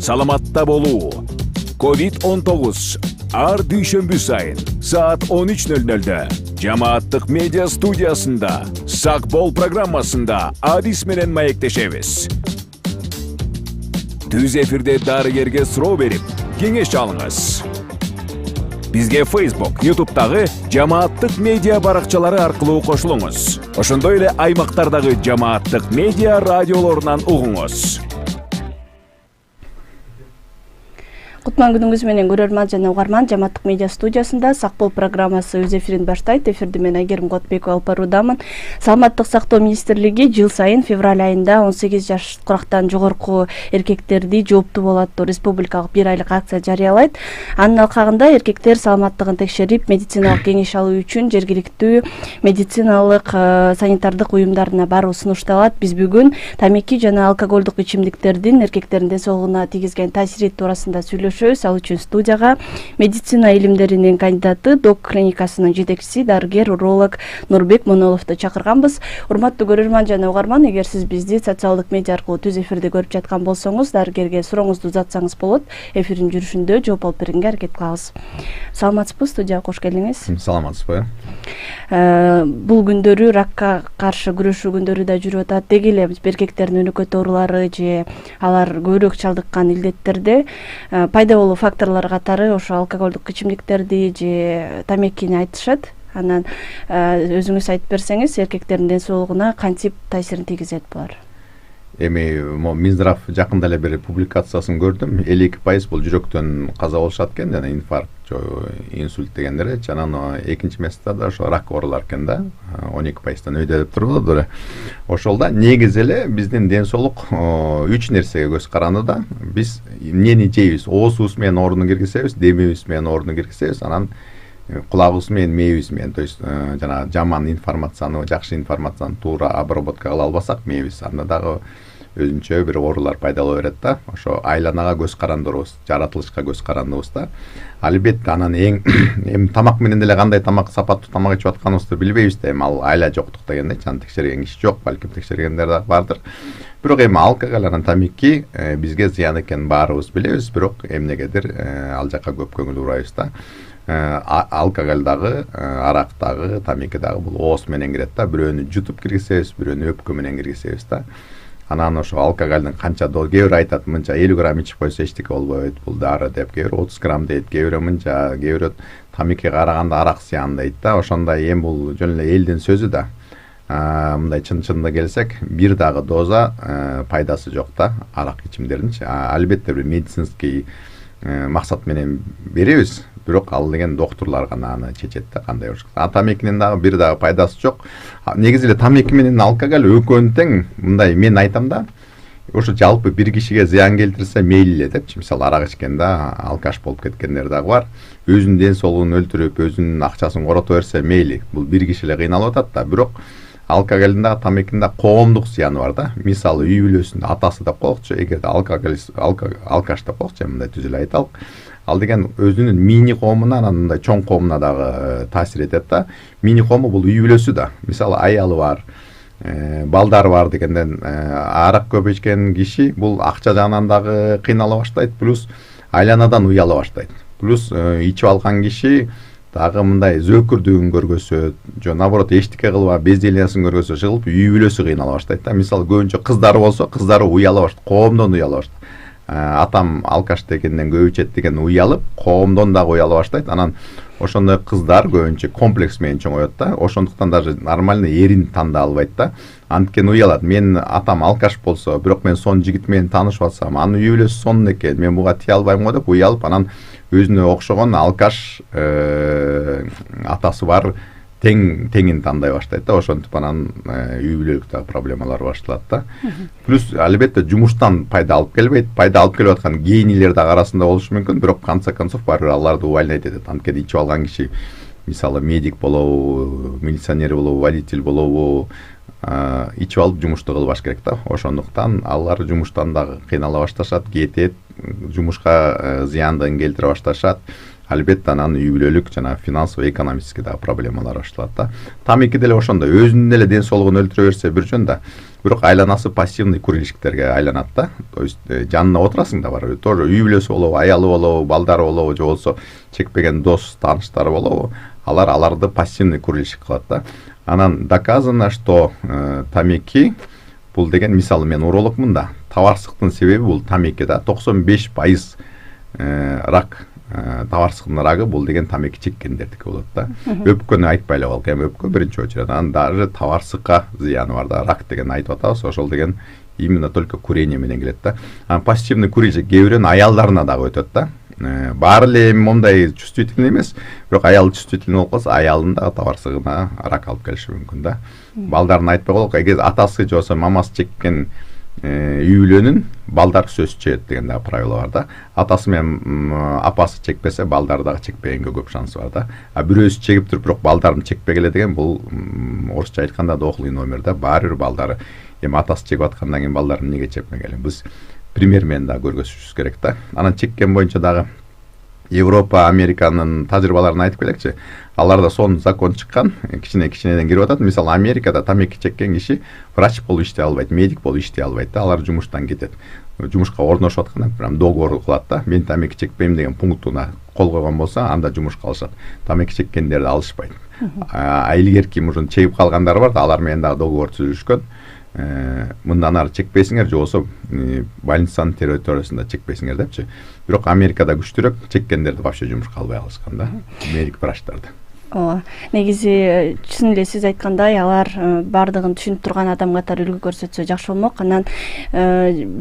саламатта болуу. COVID-19 ар дүйшөмбү сайын саат 13:00-дө Жамааттык медиа студиясында Сак бол программасында Адис менен маектешебиз. Түз эфирде дарыгерге суроо берип, кеңеш алыңыз. Бизге Facebook, YouTube'дагы Жамааттык медиа баракчалары аркылуу кошулуңуз. Ошондой эле аймактардагы Жамааттык медиа радиолорунан угуңуз. Кутман күнүңүз менен көрөрман жана угарман Жамааттык медиа студиясында Сак бол программасы өз эфирин баштайт. Эфирди мен Айгерим Котбекова алып баруудамын. Саламаттык сактоо министрлиги жыл сайын февраль айында 18 жаш курактан жогорку эркектерди жооптуу болот республикалык бир айлык акция жарыялайт. Анын алкагында эркектер саламаттыгын текшерип, медициналык кеңеш алуу үчүн жергиликтүү медициналык санитардык уюмдарына баруу сунушталат. Биз бүгүн тамеки жана алкоголдук ичимдиктердин эркектердин ден соолугуна тийгизген таасири туурасында сүйлөшөбүз. Ал үчүн студияга медицина илимдеринин кандидаты, док клиникасынын жетекчиси, дарыгер, уролог Нурбек Моноловду чакырганбыз. Урматтуу көрөрман жана угарман, эгер сиз бизди социалдык медиа аркылуу түз эфирде көрүп жаткан болсоңуз, дарыгерге сурооңузду узатсаңыз болот. Эфирдин жүрүшүндө жооп алып бергенге аракет кылабыз. Саламатсызбы, студияга кош келдиңиз. Саламатсызбы. Бул күндөрү ракка каршы күрөшүү күндөрү да жүрүп атат. Деги эле эркектердин өнөкөт оорулары же алар көбүрөөк чалдыккан илдеттерде пайда болуу факторлору катары ошо алкоголдук ичимдиктерди же тамекини айтышат. Анан өзүңүз айтып берсеңиз, эркектердин ден соолугуна кантип таасирин тийгизет булар? Эми Минздрав жакында эле бир публикациясын көрдүм. 52% бул жүрөктөн каза болушат экен, жана инфаркт, инсульт дегендер, жана экинчи месте да ошо рак оорулар экен да. 12%дан өйдө деп турбуду. Ошолда негизи эле биздин ден соолук 3 нерсеге көз каранды. Биз эмнени жейбиз? Оозубуз менен ооруну киргизебиз, демибиз менен ооруну киргизебиз, анан кулагыбыз менен, мээбиз менен, то есть жана жаман информацияны, жакшы информацияны туура обработка кыла албасак, мээбиз анда дагы өзүнчө бир оорулар пайда боло берет да. Ошо айланага көз карандырыбыз, жаратылышка көз карандыбыз да. Албетте анан эми тамак менен деле кандай тамак, сапаттуу тамак ичип атканыбызды билбейбиз да. Эми ал айла жоктук дегенде, чын текшерген киши жок, балким текшергендер да бардыр. Бирок эми алкоголь анан тамеки бизге зыян экенин баарыбыз билебиз, бирок эмнегедир ал жака көп көңүл бурбайбыз да. Алкоголь дагы, арак дагы, тамеки дагы бул ооз менен кирет да. Бирөөнү жутуп киргизебиз, бирөөнү өпкө менен киргизебиз да. Анан ошо алкоголдун канча доза, кээ бирөө айтат мынча 50 грамм ичип койсо эчтеке болбойт, бул дары деп, кээ бирөө 30 грамм дейт, кээ бирөө мынча, кээ бирөө тамекиге караганда арак зыян дейт да. Ошондой эми бул жөн эле элдин сөзү да. Мындай чын-чынына келсек, бир дагы доза пайдасы жок да арак ичимдердин. Албетте бир медицинский максат менен беребиз, бирок ал деген доктурлар гана аны чечет да, кандай болуш керек. Тамекинин дагы бир дагы пайдасы жок. Негизи эле тамеки менен алкоголь экөөнү тең. Мындай мен айтам да, ошо жалпы бир кишиге зыян келтирсе мейли эле депчи. Мисалы арак ичкен да алкаш болуп кеткендер дагы бар. Өзүнүн ден соолугун өлтүрүп, өзүнүн акчасын корото берсе мейли. Бул бир киши эле кыйналып атат да, бирок алкоголдун да тамекинин да коомдук зыяны бар да. Мисалы үй бүлөсүндө атасы деп коелукчу, эгерде алкаш деп коелукчу, мындай түз эле айталык. Ал деген өзүнүн мини коомуна, анан мындай чоң коомуна дагы таасир этет да. Мини коому бул үй бүлөсү да. Мисалы аялы бар, балдары бар дегенден арак көп ичкен киши бул акча жагынан дагы кыйнала баштайт, плюс айланадан уяла баштайт. Плюс ичип алган киши дагы мындай зөөкүрдүгүн көргөзөт, же наоборот эчтеке кылба, безделиясын көргөзө, жыгылып үй бүлөсү кыйнала баштайт да. Мисалы көбүнчө кыздары болсо, кыздары уяла баштайт, коомдон уяла баштайт. Атам алкаш дегенден көп ичет деген уялып, коомдон дагы уяла баштайт. Анан ошондой кыздар көбүнчө комплекс менен чоңоет да. Ошондуктан даже нормально эрин танда албайт да. Анткени уялат. Мен атам алкаш болсо, бирок мен сонун жигит менен таанышып атсам, анын үй бүлөсү сонун экен, мен буга тие албайм го деп уялып, анан өзүнө окшогон алкаш атасы бар теңин тандай баштайт да. Ошентип анан үй бүлөлүктөгү проблемалар башталат да. Плюс албетте жумуштан пайда алып келбейт. Пайда алып келип аткан генийлер да арасында болушу мүмкүн, бирок конце концов баары бир аларды увольнять этет. Анткени ичип алган киши, мисалы медик болобу, милиционер болобу, водитель болобу, ичип алып жумушту кылбаш керек да. Ошондуктан алар жумуштан дагы кыйнала башташат, кетет, жумушка зыяндын келтире башташат. албетте анан үй бүлөлүк жана финансовый экономический дагы проблемалар башталат да. Тамеки деле ошондой өзүнүн эле ден соолугун өлтүрө берсе бир жөн да, бирок айланасы пассивный курильщиктерге айланат да. То есть жанына отурасың да барбы, тоже үй бүлөсү болобу, аялы болобу, балдары болобу, же болбосо чекпеген дос тааныштары болобу, аларды пассивный курильщик кылат да. Анан доказано, что тамеки бул деген, мисалы мен урологмун да, табарсыктын себеби бул тамеки да. 95% рак, табарсыктын рагы бул деген тамеки чеккендердики болот да. Өпкөнү айтпай эле коелук, эми өпкө биринчи очередь, анан даже табарсыкка зыяны бар да. Рак деген айтып атабыз, ошол деген именно только курение менен келет да. Анан пассивный курильщик кээ бирөөнүн аялдарына дагы өтөт да. Баары эле мондай чувствительный эмес, бирок аял чувствительный болуп калса, аялдын дагы табарсыгына рак алып келиши мүмкүн да. Балдарын айтпай коелук, эгер атасы же болбосо мамасы чеккен үй бүлөнүн балдар сөз чегет деген дагы правило бар да. Атасы менен апасы чекпесе, балдары дагы чекпегенге көп шансы бар да. А бирөөсү чегип туруп, бирок балдарын чекпегиле деген, бул орусча айтканда дохлый номер да. Баары бир балдары, эми атасы чегип аткандан кийин балдарын эмнеге чекпегиле? Биз пример менен дагы көргөзүшүбүз керек да. Анан чеккен боюнча дагы Европа, Американын тажрыйбаларын айтып келекчи. Аларда сон закон чыккан, кичинеден кирип атат. Мисалы Америкада тамеки чеккен киши врач болуп иштей албайт, медик болуп иштей албайт да. Алар жумуштан кетет. Жумушка орношуп атканда прям договор кылат да. Мен тамеки чекпейм деген пунктуна кол койгон болсо, анда жумушка алышат. Тамеки чеккендерди алышпайт. Илгерки мужун чегип калгандар бар да, алар менен дагы договор түзүлүшкөн. Мындан ары чекпейсиңер, же болбосо больницанын территориясында чекпейсиңер депчи. Бирок Америкада күчтүүрөөк, чеккендерди вообще жумушка албай калышкан да, медик врачтарды. Ооба. Негизи чын эле сиз айткандай, алар бардыгын түшүнүп турган адам катары үлгү көрсөтсө жакшы болмок. Анан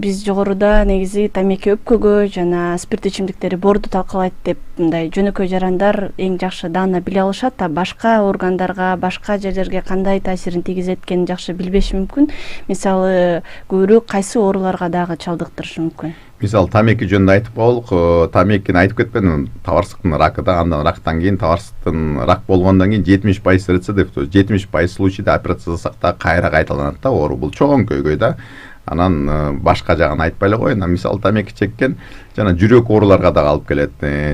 биз жогоруда негизи тамеки өпкөгө жана спирт ичимдиктери боорду талкалайт деп мындай жөнөкөй жарандар эң жакшы даана биле алышат, а башка органдарга, башка жерлерге кандай таасирин тийгизет экенин жакшы билбеши мүмкүн. Мисалы, көбүрөөк кайсы ооруларга дагы чалдыктырышы мүмкүн? Мисалы, тамеки жөнүндө айтып коелук, тамекини айтып кетпедим, табарсыктын ракы да, андан рактан кийин, табарсыктын рак болгондон кийин 70% рецидив, то есть 70% случайда операция засак да кайра кайталанат да, оору. Бул чоң көйгөй да. Анан башка жагын айтпай эле коеюн. Мисалы, тамеки чеккен жана жүрөк ооруларга дагы алып келет.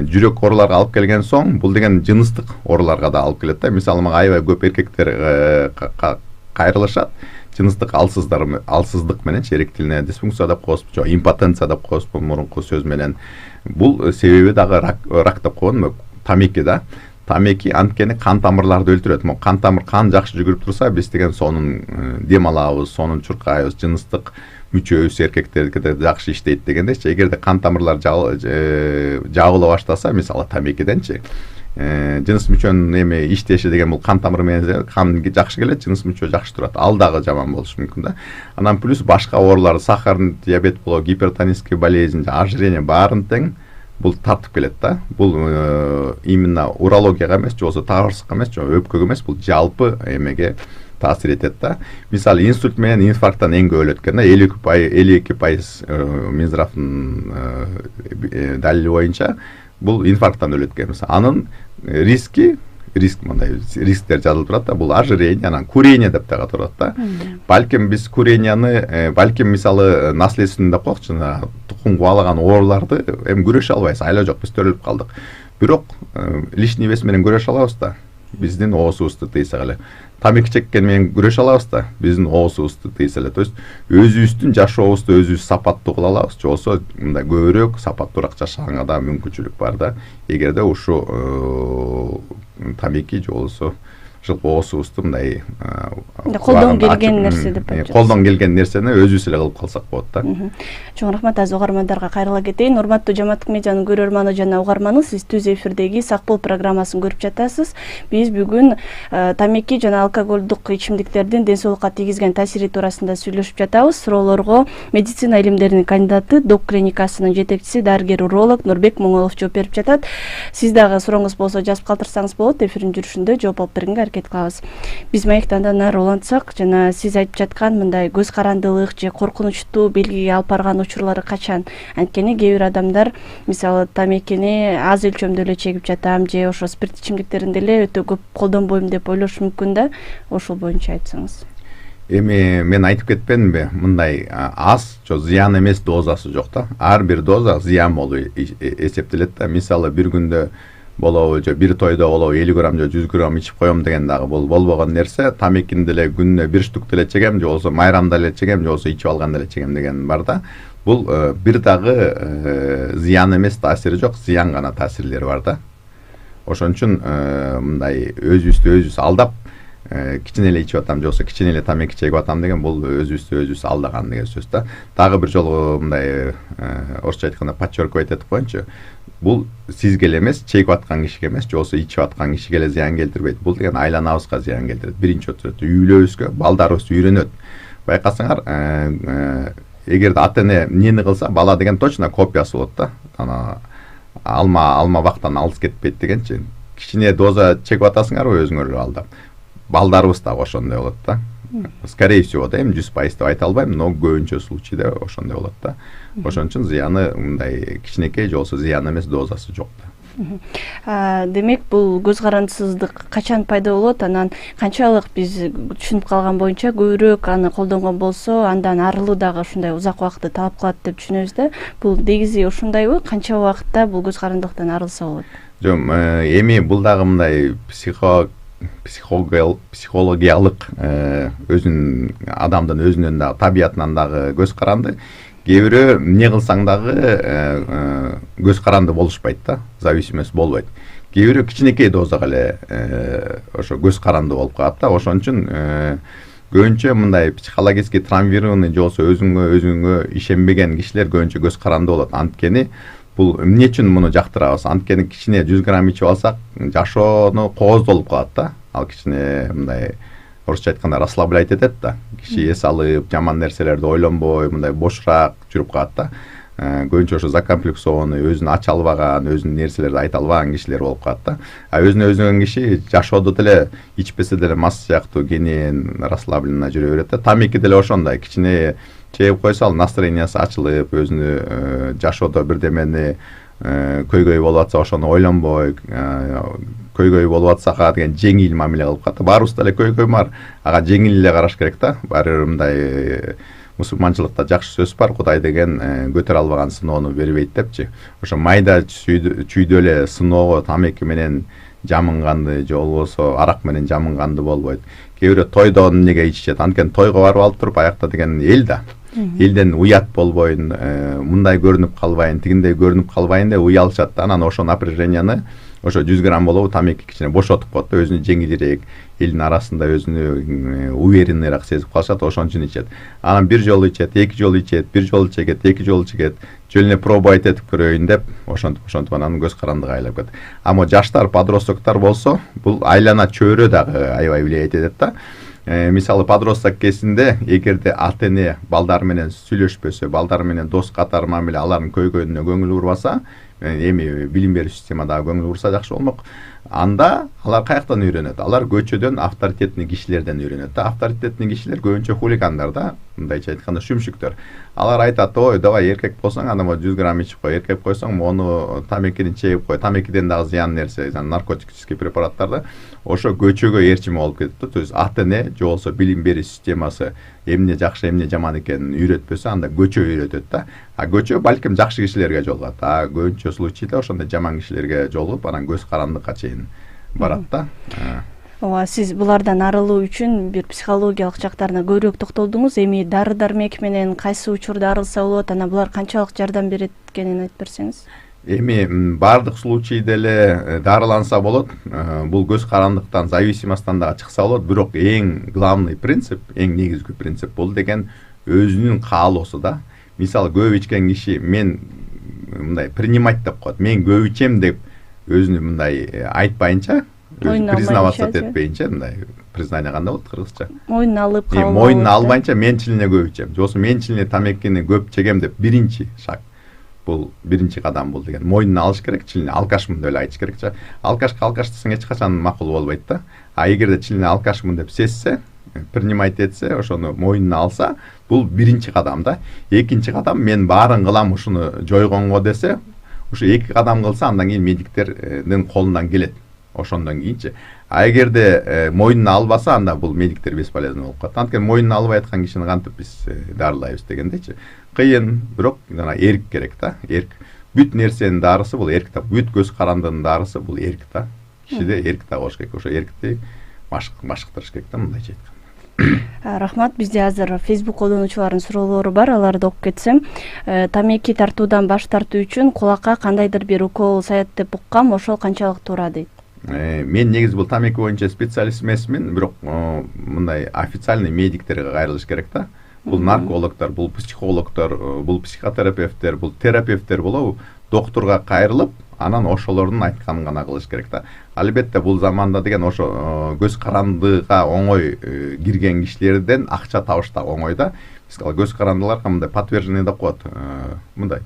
Жүрөк ооруларга алып келген соң, бул деген жыныстык ооруларга да алып келет да. Мисалы, мага аябай көп эркектер кайрылышат. Жыныстык алсыздык менен, эректильная дисфункция деп коебуз, же импотенция деп коебуз мурунку сөз менен. Бул себеби дагы рак деп койгон тамеки да. Тамеки анткени кан тамырларды өлтүрөт. Кан тамыр, кан жакшы жүгүрүп турса, биз деген сонун дем алабыз, сонун чуркайбыз, жыныстык мүчөбүз эркектерге жакшы иштейт дегендечи. Эгерде кан тамырлар жабыла баштаса, мисалы тамекиденчи, жыныс мүчөнүн эми иштеши деген бул кан тамыры менен кан жакшы келет, жыныс мүчө жакшы турат. Ал дагы жаман болушу мүмкүн да. Анан плюс башка оорулар, сахарный диабет болобу, гипертонический болезнь, ожирение баарын тең бул тартып келет да. Бул именно урологияга эмес, же болбосо табарсыкка эмес, же өпкөгө эмес, бул жалпы эмеге таасир этет да. Мисалы, инсульт менен инфаркттан эң көп өлөт экен да. 52% Минздравдын далили боюнча бул инфаркттан өлөт экен. Анын рисктер жазылып турат да. Бул ожирение, анан курение деп дагы турат да. Балким биз куренияны, балким мисалы наследственный деп коелучу, тукум кубалаган ооруларды эми күрөшө албайбыз, айла жок, биз төрөлүп калдык. Бирок лишний вес менен күрөшө алабыз да. Биздин оосубузду тыйсак эле. Тамеки чеккен менен күрөшө алабыз да. Биздин оосубузду тыйса эле. То есть өзүбүздүн жашообузду өзүбүз сапаттуу кыла алабыз, же болбосо мындай көбүрөөк сапаттуураак жашаганга да мүмкүнчүлүк бар да. Эгерде ушу тамеки же болбосо оосубузду мындай колдон келген нерсе деп айтып, колдон келген нерсени өзүбүз эле кылып калсак болот да. Чоң рахмат. Азыр угармандарга кайрыла кетейин. Урматтуу Жамааттык медианын көрөрманы жана угарманы, сиз түз эфирдеги Сак бол программасын көрүп жатасыз. Биз бүгүн тамеки жана алкоголдук ичимдиктердин ден соолукка тийгизген таасири туурасында сүйлөшүп жатабыз. Суроолорго медицина илимдеринин кандидаты, док клиникасынын жетекчиси, дарыгер уролог Нурбек Моңолов жооп берип жатат. Сиз дагы сурооңуз болсо жазып калтырсаңыз болот. Эфирдин жүрүшүндө жооп алып бергенге аракет кылабыз. Биз маекти андан ары улантсак, жана сиз айтып жаткан мындай көз карандылык же коркунучтуу белгиге алып барган учурлары качан? Анткени кээ бир адамдар мисалы тамекини аз өлчөмдө эле чегип жатам, же ошо спирт ичимдиктерин деле өтө көп колдонбойм деп ойлошу мүмкүн да. Ошол боюнча айтсаңыз. Эми мен айтып кетпедимби, мындай аз же зыян эмес дозасы жок да. Ар бир доза зыян болуп эсептелет да. Мисалы, бир күндө болобу же бир тойдо болобу 50 грамм же 100 грамм ичип коем деген дагы бул болбогон нерсе. Тамекини деле күнүнө 1 штук деле чегем же болсо майрамда эле чегем же болсо ичип алганда эле чегем деген бар да. Бул бир дагы зыян эмес, таасири жок, зыян гана таасирлери бар да. Ошон үчүн мындай өзүбүздү алдап кичине эле ичип атам же болсо кичине эле тамеки чегип атам деген бул өзүбүздү алдаган деген сөз да. Дагы бир жолу мындай орусча айтканда подчеркивать этип коеюнчу. Бул сизге эле эмес, чегип аткан кишиге эмес, же болсо ичип аткан кишиге эле зыян келтирбейт. Бул деген айланабызга зыян келтирет. Биринчи очередде үй-бүлөбүзгө, балдарыбыз үйрөнөт. Байкасаңар, эгерде ата-эне эмнени кылса, бала деген точно копиясы болот да. Ана алма бактан алыс кетпейт дегенчи. Кичине доза чегип атасыңарбы өзүңөр алдап. Балдарыбыз да ошондой болот да. Скорее всего, да, 100% деп айта албайм, но көбүнчө случайда ошондой болот да. Ошон үчүн зыяны мындай кичинекей же болсо зыян эмес, дозасы жок да. Демек бул көз карандысыздык качан пайда болот, анан канчалык биз түшүнүп калган боюнча көбүрөөк аны колдонгон болсо, андан арылуу дагы ушундай узак убакытты талап кылат деп түшүнөбүз да. Бул негизи ушундайбы? Канча убакытта бул көз карандыктан арылса болот? Жок, эми бул дагы мындай психологиялык өзүнүн адамдын өзүнүн дагы табиятынан дагы көз каранды. Кээ бирөө эмне кылсаң дагы көз каранды болушпайт да, зависимость болбойт. Кээ бирөө кичинекей дозага эле ошо көз каранды болуп калат да. Ошон үчүн көбүнчө мындай психологически травмированный же болсо өзүнгө ишенбеген кишилер көбүнчө көз каранды болот. Анткени бул эмне үчүн муну жактырабыз? Анткени кичине 100 грамм ичип алсак, жашоону кооздолуп калат да. Ал кичине мындай орусча айтканда расслаблять этет да. Киши эс алып, жаман нерселерди ойлонбой, мындай бошураак жүрүп калат да. Көбүнчө ошо закомплексованный, өзүн ача албаган, өзүнүн нерселерди айта албаган кишилер болуп калат да. Өзүнө өзүнгөн киши жашоодо деле ичпесе деле мас сыяктуу кенен расслабленно жүрө берет да. Тамеки деле ошондой, кичине чегип койсо ал настроениясы ачылып, өзүнү жашоодо бирдемени көйгөй болуп атса ошону ойлонбой, көйгөй болуп атса ага деген жеңил мамиле кылып калат. Баарыбызда эле көйгөй бар, ага жеңил эле караш керек да. Баары бир мындай мусулманчылыкта жакшы сөз бар, Кудай деген көтөрө албаган сыноону бербейт депчи. Ошо майда чүйдө эле сыноого тамеки менен жамынганды же болбосо арак менен жамынганды болбойт. Кээ бирөө тойдо эмнеге ичишет? Анткени тойго барып алып туруп аякта деген эл да. Элден уят болбойн, мындай көрүнүп калбайын, тигиндей көрүнүп калбайын деп уялышат да. Анан ошо напряженияны ошо 100 грамм болобу тамеки кичине бошотуп коет да, өзүнү жеңилирээк, элдин арасында өзүнү уверенныйраак сезип калышат, ошон үчүн ичет. Анан бир жолу ичет, эки жолу ичет, бир жолу чегет, эки жолу чегет, жөн эле пробовать этип көрөйүн деп ошентип анан көз карандыгы айлап кетет. Ама жаштар, подростоктор болсо, бул айлана чөйрө дагы аябай влиять этет да. Мисалы подросток кезинде эгерде ата-эне балдар менен сүйлөшпөсө, балдар менен дос катары мамиле, алардын көйгөйүнө көңүл бурбаса, эми билим берүү системадагы көңүл бурса жакшы болмок. Анда алар каяктан үйрөнөт? Алар көчөдөн авторитетный кишилерден үйрөнөт да. Авторитетный кишилер көбүнчө хулигандар да, мындайча айтканда шүмшүктөр. Алар айтат: "Ой, давай эркек болсоң, ана 100 грамм ичип кой, эркек койсоң, мону тамекини чегип кой, тамекиден дагы зыян нерсе, наркотический препараттарды." Ошо көчөгө ээрчиме болуп кетет да. То есть ата-эне же болсо билим берүү системасы эмне жакшы, эмне жаман экенин үйрөтпөсө, анда көчө үйрөтөт да. А көчө балким жакшы кишилерге жолугат. А көбүнчө случайда ошондой жаман кишилерге жолугуп, анан көз карандыкка чейин барат да. Ооба, сиз булардан арылуу үчүн бир психологиялык жактарына көбүрөөк токтолдуңуз. Эми дары-дармек менен кайсы учурда арылса болот, анан булар канчалык жардам берет экенин айтып берсеңиз? Эми бардык случайда эле дарыланса болот. Бул көз карандыктан зависимостьтан дагы чыкса болот, бирок эң главный принцип, эң негизги принцип бул деген өзүнүн каалоосу да. Мисалы көп ичкен киши мен мындай принимать деп коет. Мен көп ичем деп өзүнү мындай айтпайынча, признаваться этпейинче, мындай признание кандай болот кыргызча? Мойнуна алып калбай. Мойнуна албайынча мен чилине көп ичем. Же болсо мен чилине тамекини көп чегем деп биринчи шаг. Бул биринчи кадам бул деген. Мойнуна алыш керек, чилине алкашмын деп эле айтыш керек. Алкашка десең эч качан макул болбойт да. А эгерде чилине алкашмын деп сезсе, принимать этсе, ошону мойнуна алса, бул биринчи кадам да. Экинчи кадам мен баарын кылам ушуну жойгонго десе, ушу эки кадам кылса, андан кийин медиктердин колунан келет. Ошондон кийинчи. А эгерде мойнуна албаса, анда бул медиктер бесполезный болуп калат. Анткени мойнуна албай аткан кишини кантип биз дарылайбыз дегендечи. Кыйын, бирок жана эрк керек да. Эрк. бүт нерсенин дарысы бул эрк да, бүт көз карандынын дарысы бул эрк да. Кишиде эрк да болуш керек, ошо эркти машыктырыш керек да, мындайча айтканда. Рахмат. Бизде азыр Facebook колдонуучуларынын суроолору бар, аларды окуп кетсем. Тамеки тартуудан баш тартуу үчүн кулакка кандайдыр бир укол саят деп уккам, ошол канчалык туура дейт. Мен негизи бул тамеки боюнча специалист эмесмин, бирок мындай официальный медиктерге кайрылыш керек да. Бул наркологдор, бул психологдор, бул психотерапевттер, бул терапевттер болобу, доктурга кайрылып, анан ошолордун айтканын гана кылыш керек да. Албетте бул заманда деген ошо көз карандыга оңой кирген кишилерден акча табыш да оңой да. Мисалы көз карандыларга мындай подтверждение деп коет, мындай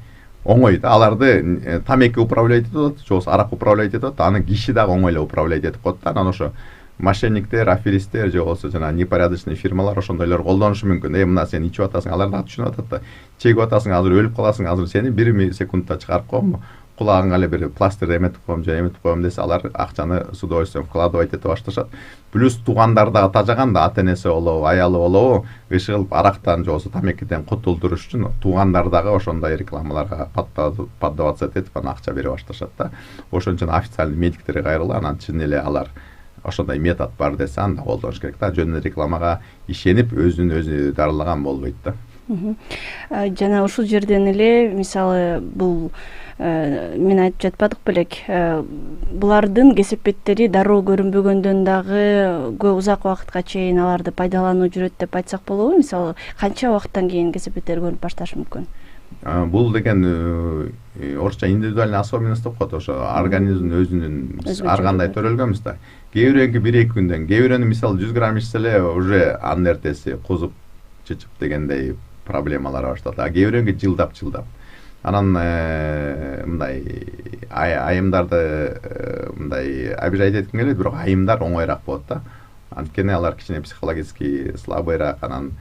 оңой да. Аларды тамеки управлять этип атат, же болбосо арак управлять этип атат, аны киши дагы оңой эле управлять этип коет да. Анан ошо мошенниктер, аферисттер же болбосо жана непорядочный фирмалар ошондойлор колдонушу мүмкүн. Мына сен ичип атасың, алар дагы түшүнүп атат да. Чегип атасың, азыр өлүп каласың, азыр сени 1 секундта чыгарып коем, кулагыңа эле бир пластыр эметип коем же эметип коем десе, алар акчаны с удовольствием вкладывать этип башташат. Плюс туугандар дагы тажаган да, ата-энеси болобу, аялы болобу, иши кылып арактан же болбосо тамекиден кутулдуруш үчүн туугандар дагы ошондой рекламаларга поддаваться этип анан акча бере башташат да. Ошон үчүн официальный медиктерге кайрылып, анан чын эле алар ошондой метод бар десе анда колдоnuш керек да. Жөн эле рекламага ишенип өзүн өзү дарылаган болбойт да. Жана ушул жерден эле мисалы бул мен айтып жатпадык белек, булардын кесепеттери дароо көрүнбөгөндөн дагы узак убакытка чейин аларды пайдалануу жүрөт деп айтсак болобу? Мисалы канча убакыттан кийин кесепеттер көрүнүп башташы мүмкүн? Бул деген орусча индивидуальный особенность деп коет, ошо организмдин өзүнүн ар кандай төрөлгөнбүз да. Кээ бирөөнүкү 1-2 күндөн, кээ бирөөнү мисалы 100 грамм ичсе эле уже анын эртеси кузуп чычып дегендей проблемалар башталат. А кээ бирөөнүкү жылдап. Анан мындай айымдарды мындай обижать этким келет, бирок айымдар оңойраак болот да. Анткени алар кичине психологически слабыйраак, анан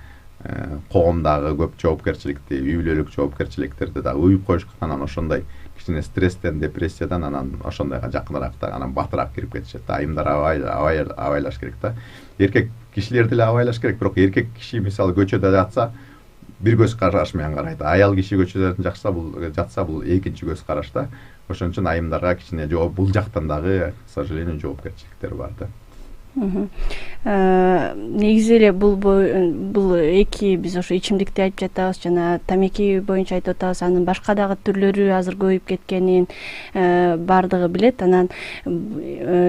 коомдагы көп жоопкерчиликти, үй бүлөлүк жоопкерчиликтерди дагы уюп коюшкан, анан ошондой кичине стресстен, депрессиядан анан ошондойго жакыныраак да, анан батыраак кирип кетишет да. Айымдар абайлаш керек да. Эркек кишилер деле абайлаш керек, бирок эркек киши мисалы көчөдө жатса бир көз караш менен карайт. Аял киши көчөдө жатса бул экинчи көз караш да. Ошон үчүн айымдарга кичине бул жактан дагы, к сожалению, жоопкерчиликтер бар да. Негизи эле бул эки биз ошо ичимдикти айтып жатабыз, жана тамеки боюнча айтып атабыз, анын башка дагы түрлөрү азыр көбөйүп кеткенин бардыгы билет. Анан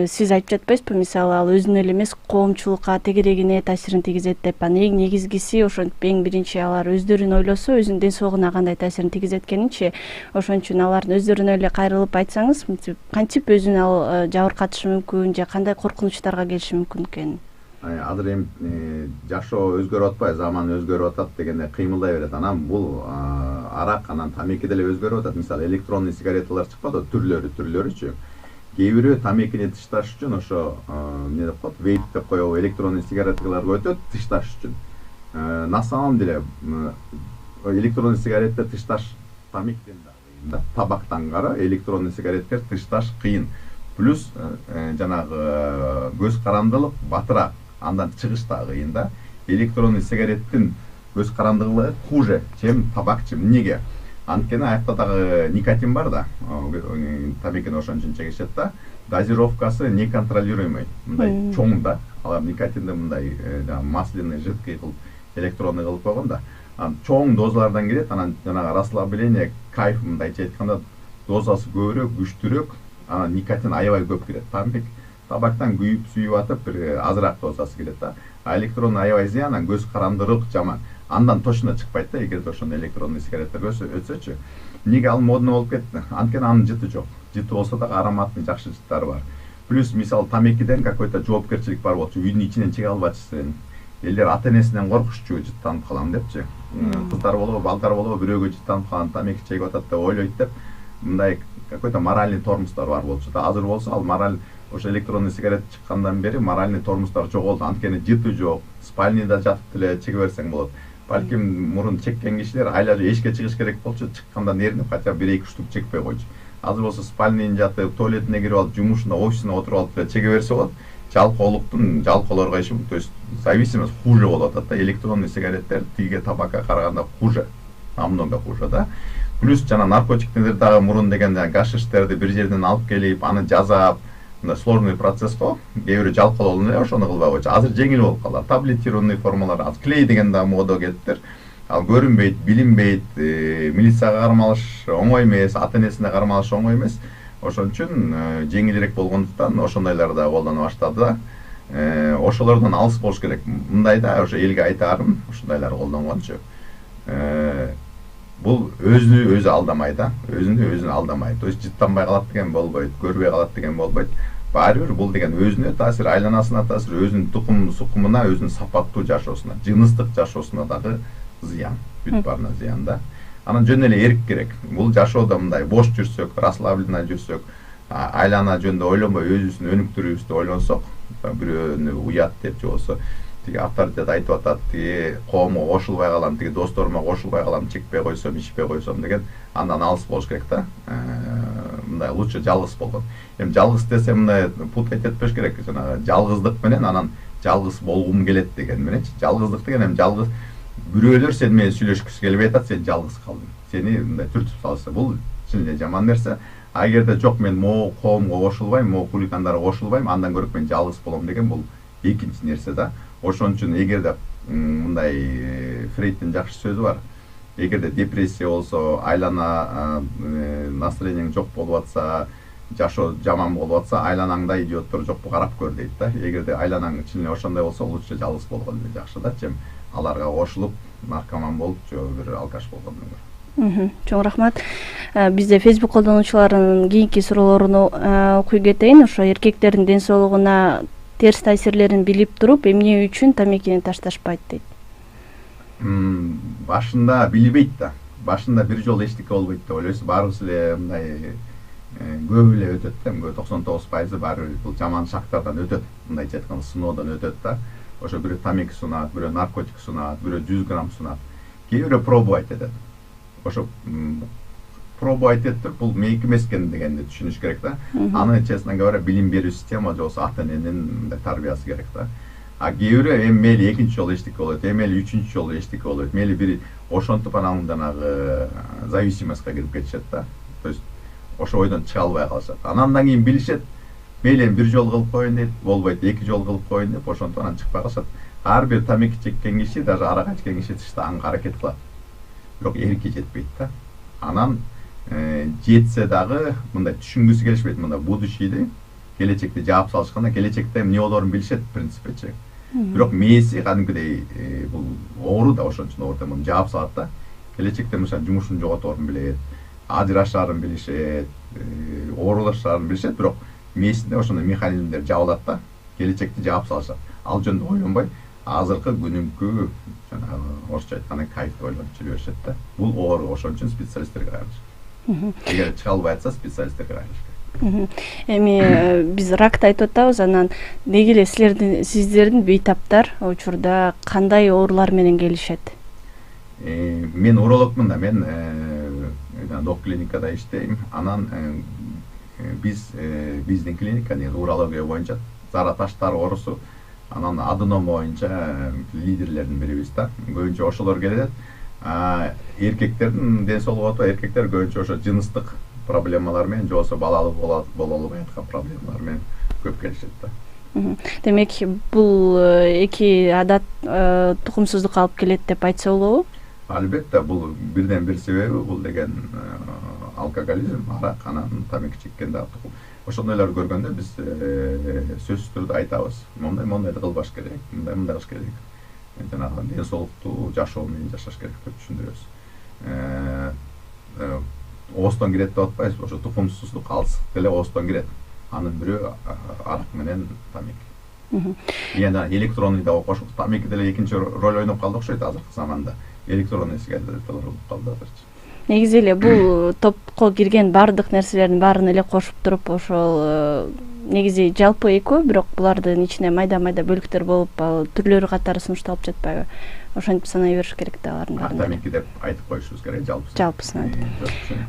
сиз айтып жатпайсызбы, мисалы ал өзүнө эле эмес, коомчулукка тегерегине таасирин тийгизет деп. Анан эң негизгиси ошентип эң биринчи алар өздөрүн ойлосо, өзүнүн ден соолугуна кандай таасирин тийгизет экенинчи, ошон үчүн алардын өздөрүнө эле кайрылып айтсаңыз, кантип өзүн ал жабыркатышы мүмкүн же кандай коркунучтарга келиши мүмкүн экенин. Азыр эми жашоо өзгөрүп атпайбы, заман өзгөрүп атат дегенде кыймылдай берет. Анан бул арак, анан тамеки деле өзгөрүп атат. Мисалы электронный сигареталар чыкпады, түрлөрүчү. Кээ бирөө тамекини тышташ үчүн ошо эмне деп коет, вейп деп коебу, электронный сигареталарга өтөт тышташ үчүн. На самом деле электронный сигареттер тышташ тамектен да кыйын да. Табактан кара электронный сигареттер тышташ кыйын. Плюс жанагы көз карандылык батыраак, андан чыгыш да кыйын да. Электронный сигареттин көз карандылыгы хуже, чем табак, чем неге? Анткени аякта дагы никотин бар да. Тамекини ошон үчүн чегишет да. Дозировкасы неконтролируемый, мындай чоң да. Алар никотинди мындай масляный, жидкий кылып, электронный кылып койгон да. Чоң дозалардан келет, анан жанагы расслабление, кайф мындайча айтканда дозасы көбүрөөк, күчтүүрөөк. Анан никотин аябай көп кирет. Табактан күйүп сүйүп атып бир азыраак дозасы кирет да. А электронный аябай зыян, көз карандырык жаман. Андан точно чыкпайт да, эгерде ошондой электронный сигареттер өтсөчү. Эмнеге ал модно болуп кетти? Анткени анын жыты жок. Жыты болсо дагы ароматный жакшы жыттары бар. Плюс мисалы тамекиден какой-то жоопкерчилик бар болчу, үйдүн ичинен чыга албачысың. Элдер ата-энесинен коркушчу, жыттанып калам депчи. Кыздар болобу, балдар болобу, бирөөгө жыттанып калган, тамеки чегип атат деп ойлойт деп, мындай какой-то моральный тормоздар бар болчу да. Азыр болсо ал мораль, ошо электронный сигарет чыккандан бери моральный тормоздар жоголду. Анткени жыты жок, спальныйда жатып деле чеге берсең болот. Балким мурун чеккен кишилер айлажы эшикке чыгыш керек болчу, чыккандан эринип хотя бы 1-2 штук чекпей койчу. Азыр болсо спальныйын жатып, туалетине кирип алып, жумушуна, офисине отуруп алып деле чеге берсе болот. Жалкоолуктун жалкоолорго иши, то есть зависимость хуже болуп атат да. Электронный сигареттер тиге табакка караганда хуже. намного хуже да. Плюс жана наркотиктер дагы мурун дегенде гашиштерди бир жерден алып келип, аны жазап, мындай сложный процесс го. Кээ бирөө жалкалоо эле ошону кылбай койчу. Азыр жеңил болуп калды. Таблетированный формалар, азыр клей деген да мода кетиптир. Ал көрүнбөйт, билинбейт, милицияга кармалыш оңой эмес, ата-энесине кармалыш оңой эмес. Ошон үчүн жеңилирээк болгондуктан ошондойлорду да колдоно баштады да. Ошолордон алыс болуш керек. Мындай да, ошо элге айтарым, ошондойлорду колдонгончу. Бул өзү алдамай да, өзүн алдамай. То есть жыттанбай калат деген болбойт, көрбөй калат деген болбойт. Баары бир бул деген өзүнө таасир, айланасына таасир, өзүнүн тукумуна, өзүнүн сапаттуу жашоосуна, жыныстык жашоосуна дагы зыян, бүт баарына зыян да. Анан жөн эле эрк керек. Бул жашоодо мындай бош жүрсөк, расслабленно жүрсөк, айлана жөнүндө ойлонбой өзүбүздүн өнүктүрүүбүздү ойлонсок, бирөөнү уят деп же болбосо тиги авторитет айтып атат, тиги коомго кошулбай калам, тиги досторума кошулбай калам, чекпей койсом, ичпей койсом деген андан алыс болуш керек да. Мындай лучше жалгыз болгон. Эми жалгыз десе мындай путать этпеш керек. Жанагы жалгыздык менен анан жалгыз болгум келет деген мененчи. Жалгыздык деген эми жалгыз бирөөлөр сен менен сүйлөшкүсү келбей атат, сен жалгыз калдың. Сени мындай түртүп салса, бул чын эле жаман нерсе. А эгерде жок, мен могу коомго кошулбайм, могу хулигандарга кошулбайм, андан көрөк мен жалгыз болом деген бул экинчи нерсе да. Ошон үчүн эгерде мындай Фрейдтин жакшы сөзү бар. Эгерде депрессия болсо, айлана настроениең жок болуп атса, жашоо жаман болуп атса, айланаңда идиоттор жокпу карап көр дейт да. Эгерде айланаң чын эле ошондой болсо, лучше жалгыз болгон эле жакшы да, чем аларга кошулуп наркоман болуп же бир алкаш болгондон көрө. Чоң рахмат. Бизде Facebook колдонуучуларынын кийинки суроолоруну окуй кетейин. Ошо эркектердин ден соолугуна терс таасирлерин билип туруп, эмне үчүн тамекини ташташпайт дейт. Башында билбейт да. Башында бир жолу эчтеке болбойт деп ойлойсуз. Баарыбыз эле мындай көп эле өтөт да. 99% баары бул жаман шактардан өтөт. Мындайча айтканда сыноодон өтөт да. Ошо бирөө тамеки сунат, бирөө наркотик сунат, бирөө 100 грамм сунат. Кээ бирөө пробовать этет. Ошо пробовать этип, бул мейки эмес экен дегенди түшүнүш керек да. Аны, честно говоря, билим берүү система же болсо ата-эненин тарбиясы керек да. А кээ бирөө эми мейли экинчи жолу эчтеке болот, эми мейли үчүнчү жолу эчтеке болот, мейли бир ошентип анан жанагы зависимостька кирип кетишет да. То есть ошо ойдон чыга албай калышат. Андан кийин билишет, мейли бир жолу кылып коеюн дейт, болбойт, эки жолу кылып коеюн деп ошентип анан чыкпай калышат. Ар бир тамеки чеккен киши, даже арак ичкен киши тыштаганга аракет кылат. Бирок эрки жетпейт да. Анан жетсе дагы мындай түшүнгүсү келишпейт, мындай будущийди, келечекти жаап салышканда келечекте эмне болорун билишет принципечи. Бирок мээси кадимкидей бул оору да, ошон үчүн оору муну жаап салат да. Келечекте мисалы жумушун жоготорун билет, ажырашаарын билишет, оорулашаарын билишет, бирок мээсинде ошондой механизмдер жабылат да. Келечекти жаап салышат. Ал жөнүндө ойлонбой, азыркы күнүмкү жанагы орусча айтканда кайфты ойлонуп жүрө беришет да. Бул оору, ошон үчүн специалисттерге кайрылыш. Эгер чыга албай атса, специалисттерге кайрылыш. Эми биз ракты айтып атабыз, анан деги эле сиздердин бейтаптар учурда кандай оорулар менен келишет? Мен урологмун да, мен док клиникада иштейм. Анан биздин клиника урология боюнча Зара Таштар оорусу, анан аденом боюнча лидерлердин бирибиз да. Көбүнчө ошолор келет. Эркектердин ден соолугу, эркектер көбүнчө ошо жыныстык проблемалар менен, же болбосо балалуу боло албай аткан проблемалар менен көп келишет да. Демек, бул эки адат тукумсуздукка алып келет деп айтса болобу? Албетте, бул бирден бир себеби, бул деген алкоголизм, арак, анан тамеки чеккен да тукум. Ошондойлор көргөндө биз сөзсүз түрдө айтабыз. Мондай кылбаш керек, мындай кылыш керек. Жанагы ден соолуктуу жашоо менен жашаш керек деп түшүндүрөбүз. Оостон кирет деп атпайбыз, ошо тукумсуздук алыс деле оостон кирет. Анын бирөө арак менен тамеки. Яна электронный да кошуп, тамеки деле экинчи роль ойноп калды окшойт азыркы заманда. Электронный сигареталар болуп калды азырчы. Негизи эле бул топко кирген бардык нерселердин баарын эле кошуп туруп, ошол негизи жалпы экөө, бирок булардын ичине майда-майда бөлүктөр болуп, түрлөрү катары сунушталып жатпайбы? Ошентип санай бериш керек да алардын баарын. Тамеки деп айтып коюшубуз керек, жалпысынан. Жалпысынан.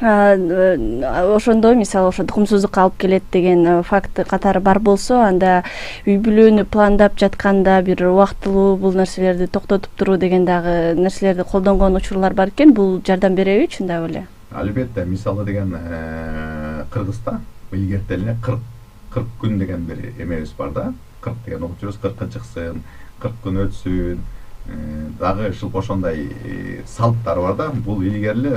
ошондо мисалы ошо тукумсуздукка алып келет деген факт катары бар болсо, анда үй бүлөнү пландап жатканда бир убактылуу бул нерселерди токтотуп туруу деген дагы нерселерди колдонгон учурлар бар экен. Бул жардам береби чындап эле? Албетте, мисалы деген Кыргызда илгерте эле 40 күн деген бир эмебиз бар да. 40 деген окуп жүрөбүз, 40 чыксын, 40 күн өтсүн. Дагы ушул ошондой салттар бар да. Бул илгери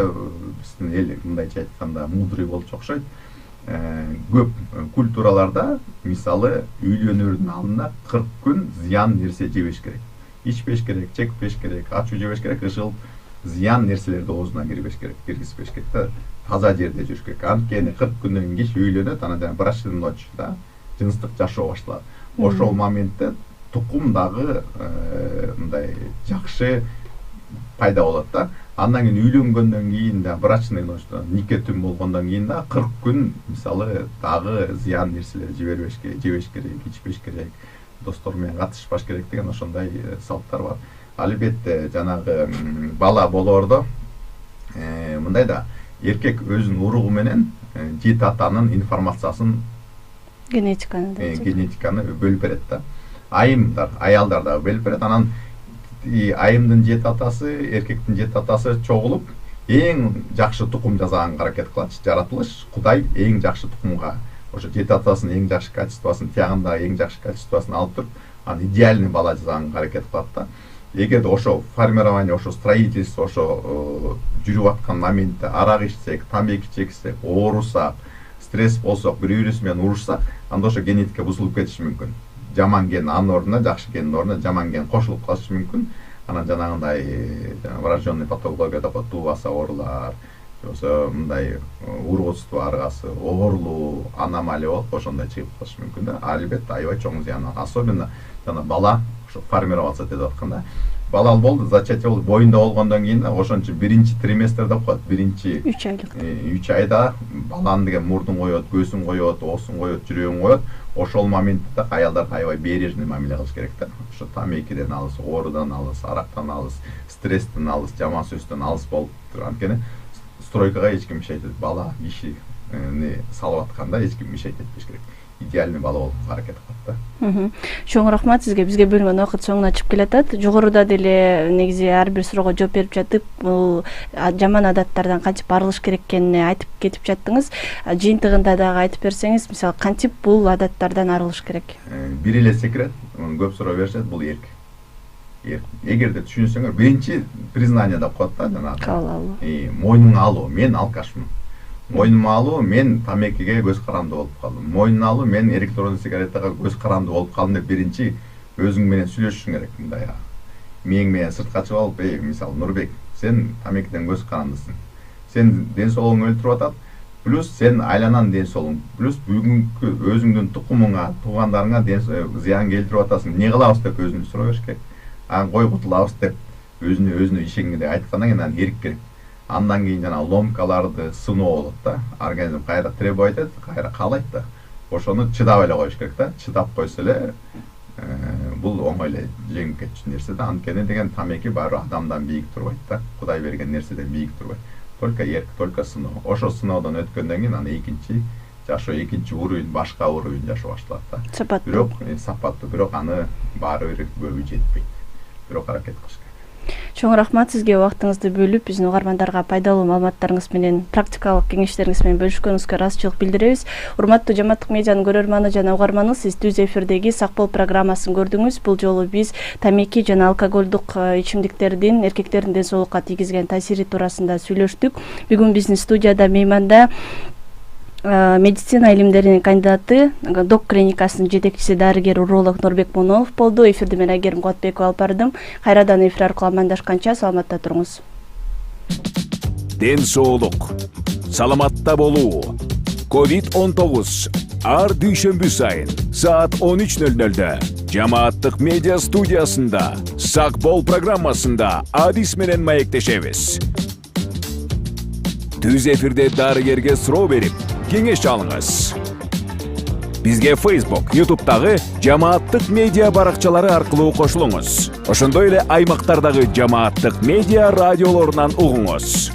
биздин эл мындайча айтканда мудрый болчу окшойт. Көп культураларда мисалы үйлөнөрдүн алдында 40 күн зыян нерсе жебеш керек. Ичпеш керек, чекпеш керек, ачуу жебеш керек, ышыл зыян нерселерди оозуна киргизбеш керек да. Таза жерде жүрүш керек. Анткени 40 күндөн кийин киши үйлөнөт, анан брачный ночь да, жыныстык жашоо башталат. Ошол моментте тукум дагы мындай жакшы пайда болот да. Андан кийин үйлөнгөндөн кийин да брачный ночьто нике түн болгондон кийин да 40 күн мисалы дагы зыян нерселер жебеш керек, ичпеш керек, достор менен катышпаш керек деген ошондой салттар бар. Албетте жанагы бала болоордо мындай да, эркек өзүнүн уругу менен жет атанын информациясын генетиканы бөлүп берет да. Айымдар, аялдар дагы бөлүп берет. Анан айымдын жет атасы, эркектин жет атасы чогулуп эң жакшы тукум жасаганга аракет кылат. Жаратылыш Кудай эң жакшы тукумга, ошо жет атасынын эң жакшы качествосын, тиягындагы эң жакшы качествосын алып туруп, анан идеальный бала жасаганга аракет кылат да. Эгерде ошо формирование, ошо строительство, ошо жүрүп аткан моментте арак ичсек, тамеки чексек, оорусак, стресс болсок, бири-бирибиз менен урушсак, анда ошо генетика бузулуп кетиши мүмкүн. Жаман ген анын ордуна, жакшы гендин ордуна жаман ген кошулуп калышы мүмкүн. Анан жанагындай врожденный патология деп коет, туубаса оорулар, жоксо мындай ургутство аргасы, оорулуу, аномалия болуп ошондой чыгып калышы мүмкүн да. Албетте аябай чоң зыян. Особенно жана бала ошо формироваться деп атканда, бала болду, зачатие болду, боюнда болгондон кийин да ошончо биринчи триместр деп коет, биринчи 3 айлык. 3 айда баланын деген мурдун коет, көзүн коет, оосун коет, жүрөгүн коет. Ошол моментте аялдар аябай бережный мамиле кылыш керек да. Ошо тамекиден алыс, оорудан алыс, арактан алыс, стресстен алыс, жаман сөздөн алыс болуп турган. Анткени стройкага эч ким мешайт этпейт. Бала кишини салып атканда эч ким мешайт этпеш керек. Идеальный бала болуп аракет кылат да. Чоң рахмат сизге. Бизге бөлүнгөн убакыт соңуна чыгып келатат. Жогоруда деле негизи ар бир суроого жооп берип жатып, бул жаман адаттардан кантип арылыш керек экенине айтып кетип жаттыңыз. Жыйынтыгында дагы айтып берсеңиз, мисалы кантип бул адаттардан арылыш керек? Бир эле секрет, көп суроо беришет, бул эрк. Эгерде түшүнсөңөр, биринчи признание деп коет да, жанагы. Кабыл алуу. Мойнуңа алуу, мен алкашмын. Мойнума алуу, мен тамекиге көз каранды болуп калдым. Мойнуна алуу, мен электрондуу сигаретага көз каранды болуп калдым деп биринчи өзүң менен сүйлөшүшүң керек. Мындай мээң менен сыртка чыгып алып, мисалы Нурбек, сен тамекиден көз карандысың. Сен ден соолугуңду өлтүрүп атат, плюс сен айлананын ден соолугун, плюс бүгүнкү өзүңдүн тукумуңа, туугандарыңа зыян келтирип атасың. Эмне кылабыз деп өзүнө суроо бериш керек. Анан кой кутулабыз деп өзүнө ишенгенде айткандан кийин анан эрк керек. Андан кийин жана ломкаларды сыноо болот да. Организм кайра требовать этет, кайра каалайт да. Ошону чыдап эле коюш керек да. Чыдап койсо эле бул оңой эле жеңип кетчү нерсе да. Анткени деген тамеки баары адамдан бийик турбайт да. Кудай берген нерседен бийик турбайт. Только эрк, только сыноо. Ошо сыноодон өткөндөн кийин анан экинчи жашоо, экинчи уровень, башка уровень жашоо башталат да. Сапаттуу. Бирок сапаттуу, бирок аны баары бир көбү жетпейт. Бирок аракет кылыш керек. Чоң рахмат сизге убактыңызды бөлүп, биздин угармандарга пайдалуу маалыматтарыңыз менен, практикалык кеңештериңиз менен бөлүшкөнүңүзгө ыраазычылык билдиребиз. Урматтуу Жамааттык медианын көрөрманы жана угарманы, сиз түз эфирдеги Сак бол программасын көрдүңүз. Бул жолу биз тамеки жана алкоголдук ичимдиктердин эркектердин ден соолукка тийгизген таасири туурасында сүйлөштүк. Бүгүн биздин студияда мейманда медицина илимдеринин кандидаты, док клиникасынын жетекчиси дарыгер уролог Нурбек Монолов болду. Эфирди мен Айгерим Котбекова алып бардым. Кайрадан эфир аркылуу амандашканча саламатта туруңуз. Ден соолук, саламатта болуу. COVID-19 ар дүйшөмбү сайын саат 13:00-дө Жамааттык медиа студиясында Сак бол программасында адис менен маектешебиз. Түз эфирде дарыгерге суроо берип, кеңеш алыңыз. Бизге Facebook, YouTube'дагы Жамааттык медиа баракчалары аркылуу кошулуңуз. Ошондой эле аймактардагы Жамааттык медиа радиолорунан угуңуз.